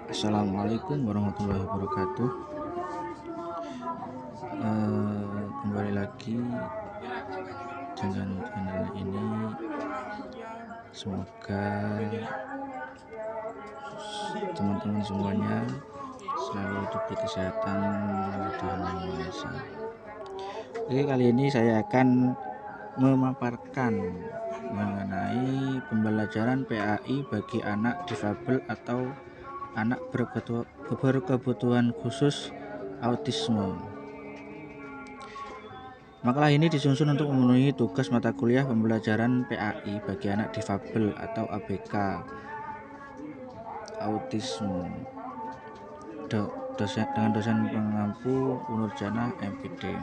Assalamualaikum warahmatullahi wabarakatuh. Kembali lagi dengan channel ini. Semoga teman-teman semuanya selalu diberi kesehatan oleh Tuhan Yang Maha Esa. Oke, kali ini saya akan memaparkan mengenai pembelajaran PAI bagi anak difabel atau anak berkebutuhan khusus autisme. Makalah ini disusun untuk memenuhi tugas mata kuliah pembelajaran PAI bagi anak difabel atau ABK autisme dengan dosen pengampu Nurjana MPD.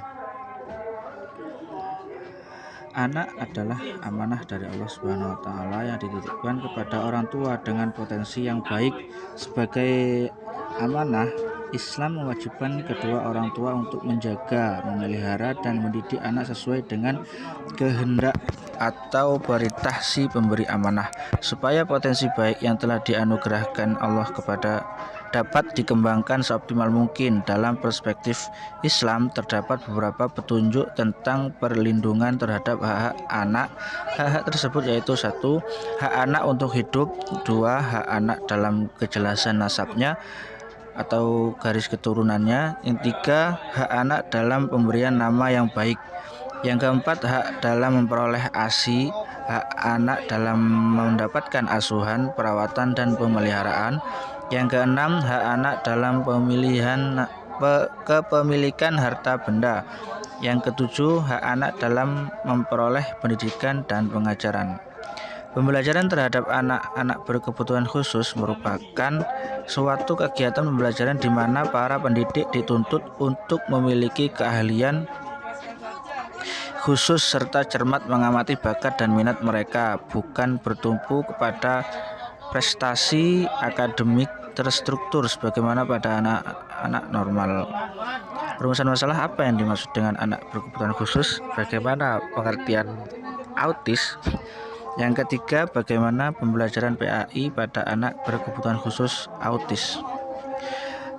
Anak adalah amanah dari Allah Subhanahu wa taala yang dititipkan kepada orang tua dengan potensi yang baik. Sebagai amanah, Islam mewajibkan kedua orang tua untuk menjaga, memelihara, dan mendidik anak sesuai dengan kehendak atau perintah si pemberi amanah, supaya potensi baik yang telah dianugerahkan Allah kepada dapat dikembangkan seoptimal mungkin. Dalam perspektif Islam, terdapat beberapa petunjuk tentang perlindungan terhadap hak-hak anak. Hak-hak tersebut yaitu: 1. Hak anak untuk hidup. 2. Hak anak dalam kejelasan nasabnya atau garis keturunannya. Yang 3. Hak anak dalam pemberian nama yang baik. Yang keempat, hak dalam memperoleh ASI. Hak anak dalam mendapatkan asuhan, perawatan, dan pemeliharaan. Yang keenam, hak anak dalam kepemilikan harta benda. Yang ketujuh, hak anak dalam memperoleh pendidikan dan pengajaran. Pembelajaran terhadap anak-anak berkebutuhan khusus merupakan suatu kegiatan pembelajaran di mana para pendidik dituntut untuk memiliki keahlian khusus serta cermat mengamati bakat dan minat mereka, bukan bertumpu kepada prestasi akademik terstruktur sebagaimana pada anak-anak normal. Rumusan masalah: apa yang dimaksud dengan anak berkebutuhan khusus? Bagaimana pengertian autis? Yang ketiga, bagaimana pembelajaran PAI pada anak berkebutuhan khusus autis?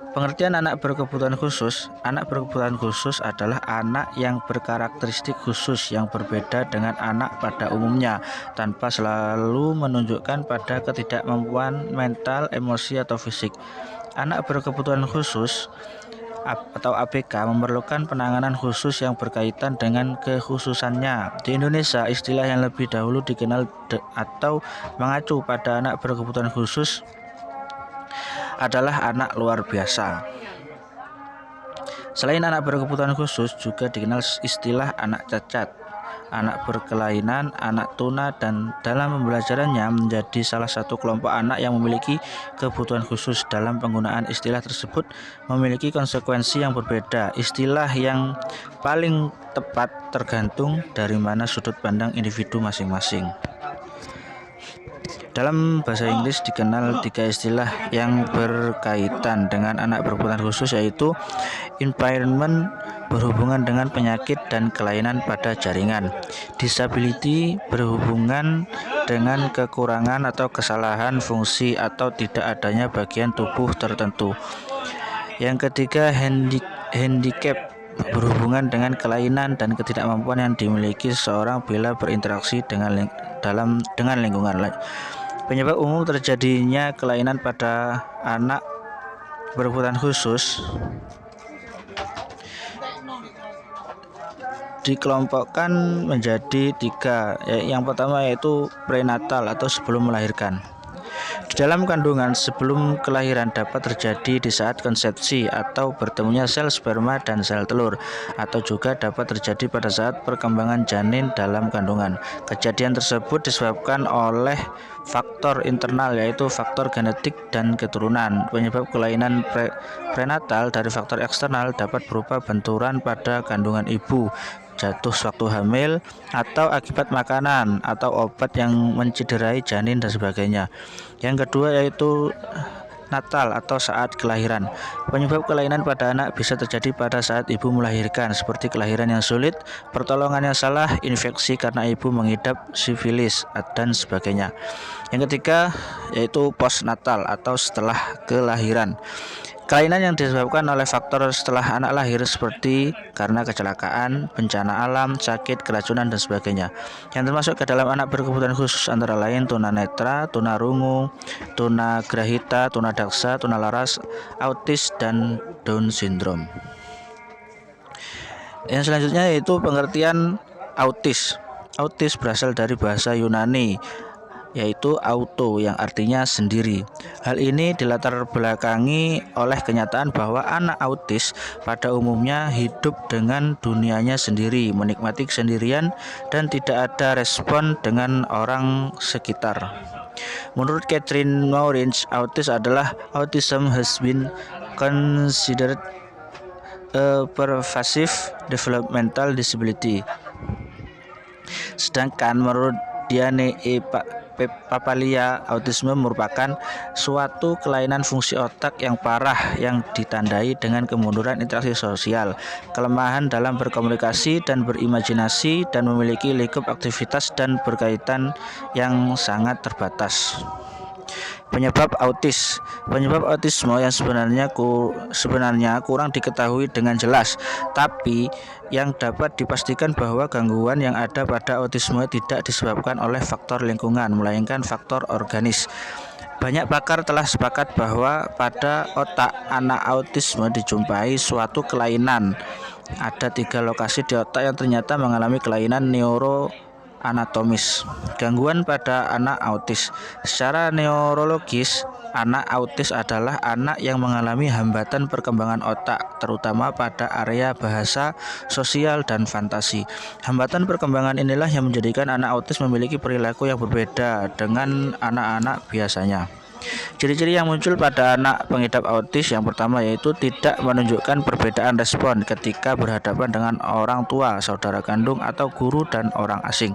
Pengertian anak berkebutuhan khusus. Anak berkebutuhan khusus adalah anak yang berkarakteristik khusus yang berbeda dengan anak pada umumnya, tanpa selalu menunjukkan pada ketidakmampuan mental, emosi, atau fisik. Anak berkebutuhan khusus atau ABK memerlukan penanganan khusus yang berkaitan dengan kekhususannya. Di Indonesia, istilah yang lebih dahulu dikenal atau mengacu pada anak berkebutuhan khusus adalah anak luar biasa. Selain anak berkebutuhan khusus, juga dikenal istilah anak cacat, anak berkelainan, anak tuna, dan dalam pembelajarannya menjadi salah satu kelompok anak yang memiliki kebutuhan khusus. Dalam penggunaan istilah tersebut memiliki konsekuensi yang berbeda. Istilah yang paling tepat tergantung dari mana sudut pandang individu masing-masing. Dalam bahasa Inggris dikenal 3 istilah yang berkaitan dengan anak berkebutuhan khusus, yaitu impairment berhubungan dengan penyakit dan kelainan pada jaringan, disability berhubungan dengan kekurangan atau kesalahan fungsi atau tidak adanya bagian tubuh tertentu. Yang ketiga, handicap berhubungan dengan kelainan dan ketidakmampuan yang dimiliki seseorang bila berinteraksi dengan lingkungan. Penyebab umum terjadinya kelainan pada anak berkebutuhan khusus dikelompokkan menjadi 3. Yang pertama yaitu prenatal atau sebelum melahirkan. Di dalam kandungan sebelum kelahiran dapat terjadi di saat konsepsi atau bertemunya sel sperma dan sel telur, atau juga dapat terjadi pada saat perkembangan janin dalam kandungan. Kejadian tersebut disebabkan oleh faktor internal, yaitu faktor genetik dan keturunan. Penyebab kelainan prenatal dari faktor eksternal dapat berupa benturan pada kandungan ibu, jatuh sewaktu hamil, atau akibat makanan atau obat yang mencederai janin dan sebagainya. Yang kedua yaitu natal atau saat kelahiran. Penyebab kelainan pada anak bisa terjadi pada saat ibu melahirkan, seperti kelahiran yang sulit, pertolongan yang salah, infeksi karena ibu mengidap sifilis, dan sebagainya. Yang ketiga yaitu postnatal atau setelah kelahiran. Kelainan yang disebabkan oleh faktor setelah anak lahir seperti karena kecelakaan, bencana alam, sakit, keracunan, dan sebagainya. Yang termasuk ke dalam anak berkebutuhan khusus antara lain tunanetra, tunarungu, tunagrahita, tunadaksa, tunalaras, autis, dan Down syndrome. Yang selanjutnya yaitu pengertian autis. Autis berasal dari bahasa Yunani yaitu auto yang artinya sendiri. Hal ini dilatar belakangi oleh kenyataan bahwa anak autis pada umumnya hidup dengan dunianya sendiri, menikmati kesendirian dan tidak ada respon dengan orang sekitar. Menurut Catherine Moritz, autism has been considered a pervasive developmental disability. Sedangkan menurut Diane E. Papalia, autisme merupakan suatu kelainan fungsi otak yang parah yang ditandai dengan kemunduran interaksi sosial, kelemahan dalam berkomunikasi dan berimajinasi, dan memiliki lingkup aktivitas dan berkaitan yang sangat terbatas. Penyebab autisme yang sebenarnya kurang diketahui dengan jelas, tapi yang dapat dipastikan bahwa gangguan yang ada pada autisme tidak disebabkan oleh faktor lingkungan, melainkan faktor organis. Banyak pakar telah sepakat bahwa pada otak anak autisme dijumpai suatu kelainan. Ada 3 lokasi di otak yang ternyata mengalami kelainan neuroanatomis. Gangguan pada anak autis. Secara neurologis, anak autis adalah anak yang mengalami hambatan perkembangan otak, terutama pada area bahasa, sosial, dan fantasi. Hambatan perkembangan inilah yang menjadikan anak autis memiliki perilaku yang berbeda dengan anak-anak biasanya. Ciri-ciri yang muncul pada anak pengidap autis yang pertama yaitu tidak menunjukkan perbedaan respon ketika berhadapan dengan orang tua, saudara kandung, atau guru dan orang asing.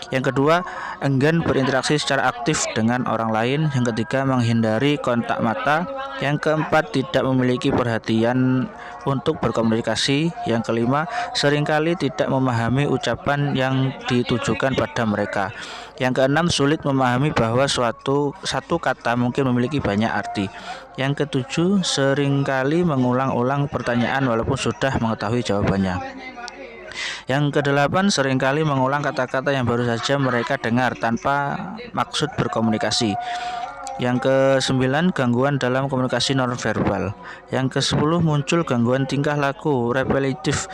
Yang kedua, enggan berinteraksi secara aktif dengan orang lain. Yang ketiga, menghindari kontak mata. Yang keempat, tidak memiliki perhatian untuk berkomunikasi. Yang kelima, seringkali tidak memahami ucapan yang ditujukan pada mereka. Yang keenam, sulit memahami bahwa satu kata mungkin memiliki banyak arti. Yang ketujuh, seringkali mengulang-ulang pertanyaan walaupun sudah mengetahui jawabannya. Yang kedelapan, seringkali mengulang kata-kata yang baru saja mereka dengar tanpa maksud berkomunikasi. Yang ke-9, gangguan dalam komunikasi nonverbal. Yang ke-10, muncul gangguan tingkah laku repetitif,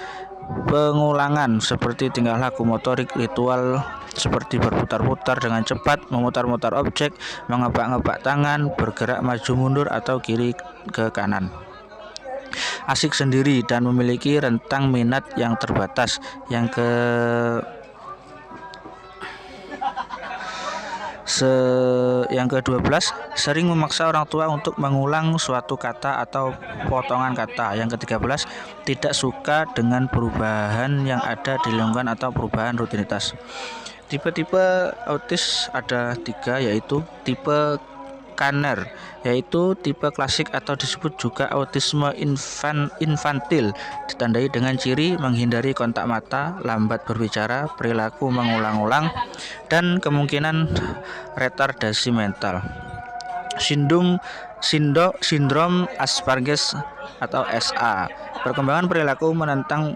pengulangan seperti tingkah laku motorik ritual seperti berputar-putar dengan cepat, memutar-mutar objek, mengebak-ngebak tangan, bergerak maju mundur atau kiri ke kanan. Asik sendiri dan memiliki rentang minat yang terbatas. Yang ke-12, sering memaksa orang tua untuk mengulang suatu kata atau potongan kata. Yang ke-13, tidak suka dengan perubahan yang ada di lingkungan atau perubahan rutinitas. Tipe-tipe autis ada 3, yaitu tipe Kanner, yaitu tipe klasik atau disebut juga autisme infantil, ditandai dengan ciri menghindari kontak mata, lambat berbicara, perilaku mengulang-ulang, dan kemungkinan retardasi mental. Sindrom Asperger atau SA, perkembangan perilaku menentang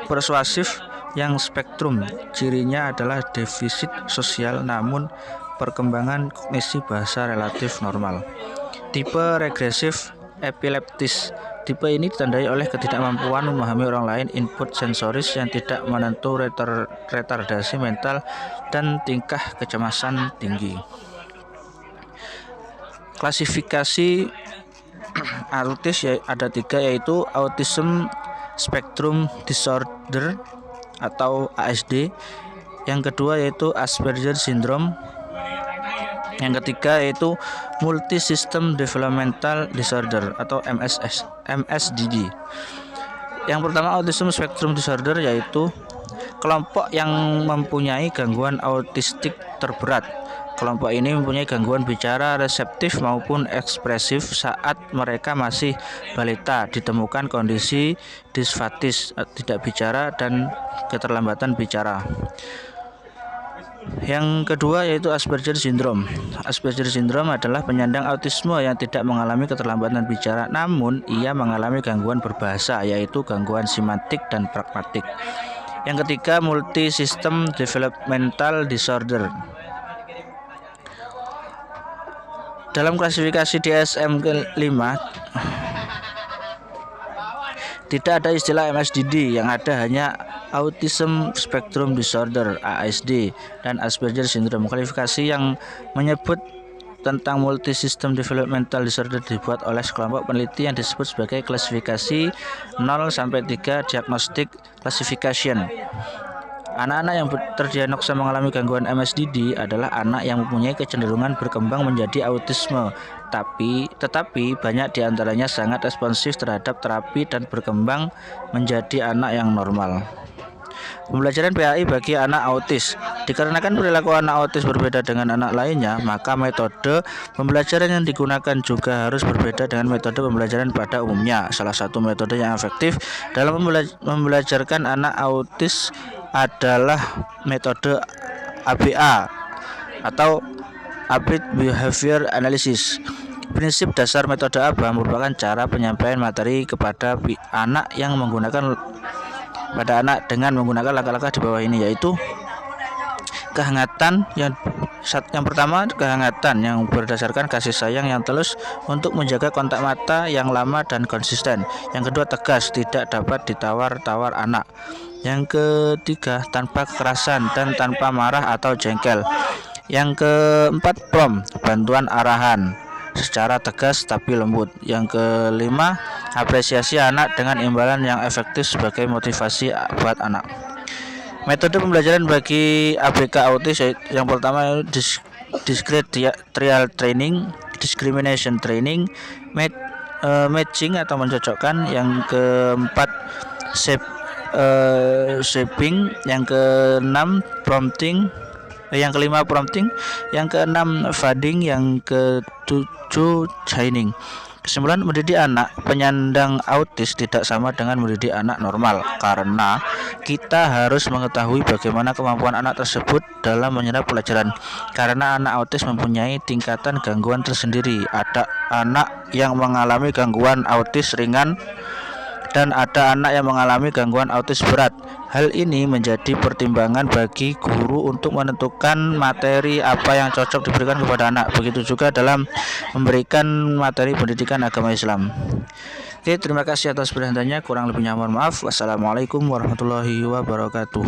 persuasif yang spektrum. Cirinya adalah defisit sosial namun perkembangan kognisi bahasa relatif normal. Tipe regresif epileptis. Tipe ini ditandai oleh ketidakmampuan memahami orang lain, input sensoris yang tidak menentu, retardasi mental, dan tingkah kecemasan tinggi. Klasifikasi autis ada 3, yaitu Autism Spectrum Disorder atau ASD. Yang kedua yaitu Asperger Syndrome. Yang ketiga yaitu Multisystem Developmental Disorder atau MSDD. Yang pertama, Autism Spectrum Disorder, yaitu kelompok yang mempunyai gangguan autistik terberat. Kelompok ini mempunyai gangguan bicara reseptif maupun ekspresif saat mereka masih balita. Ditemukan kondisi disfatis, tidak bicara, dan keterlambatan bicara. Yang kedua yaitu Asperger syndrome. Asperger syndrome adalah penyandang autisme yang tidak mengalami keterlambatan bicara, namun ia mengalami gangguan berbahasa, yaitu gangguan semantik dan pragmatik. Yang ketiga, multi system developmental disorder. Dalam klasifikasi DSM ke-5 tidak ada istilah MSDD, yang ada hanya Autism Spectrum Disorder (ASD) dan Asperger Syndrome. Klasifikasi yang menyebut tentang multi system developmental disorder dibuat oleh sekelompok peneliti yang disebut sebagai klasifikasi 0 sampai 3 diagnostic classification. Anak-anak yang terdiagnosa mengalami gangguan MSDD adalah anak yang mempunyai kecenderungan berkembang menjadi autisme, tetapi banyak di antaranya sangat responsif terhadap terapi dan berkembang menjadi anak yang normal. Pembelajaran PAI bagi anak autis. Dikarenakan perilaku anak autis berbeda dengan anak lainnya, maka metode pembelajaran yang digunakan juga harus berbeda dengan metode pembelajaran pada umumnya. Salah satu metode yang efektif dalam membelajarkan anak autis adalah metode ABA atau Applied Behavior Analysis. Prinsip dasar metode ABA merupakan cara penyampaian materi kepada anak dengan menggunakan langkah-langkah di bawah ini, yaitu kehangatan. Yang pertama, kehangatan yang berdasarkan kasih sayang yang tulus untuk menjaga kontak mata yang lama dan konsisten. Yang kedua, tegas, tidak dapat ditawar-tawar anak. Yang ketiga, tanpa kekerasan dan tanpa marah atau jengkel. Yang keempat, prompt, bantuan arahan secara tegas tapi lembut. Yang kelima, apresiasi anak dengan imbalan yang efektif sebagai motivasi buat anak. Metode pembelajaran bagi ABK autis yang pertama discrete trial training, discrimination training, matching atau mencocokkan. Yang keempat, shaping. Yang keenam, prompting. Yang kelima, prompting. Yang keenam, fading. Yang ketujuh, training. Kesimpulan, mendidik anak penyandang autis tidak sama dengan mendidik anak normal, karena kita harus mengetahui bagaimana kemampuan anak tersebut dalam menyerap pelajaran. Karena anak autis mempunyai tingkatan gangguan tersendiri. Ada anak yang mengalami gangguan autis ringan dan ada anak yang mengalami gangguan autis berat. Hal ini menjadi pertimbangan bagi guru untuk menentukan materi apa yang cocok diberikan kepada anak. Begitu juga dalam memberikan materi pendidikan agama Islam. Oke, terima kasih atas perhatiannya. Kurang lebihnya mohon maaf. Wassalamualaikum warahmatullahi wabarakatuh.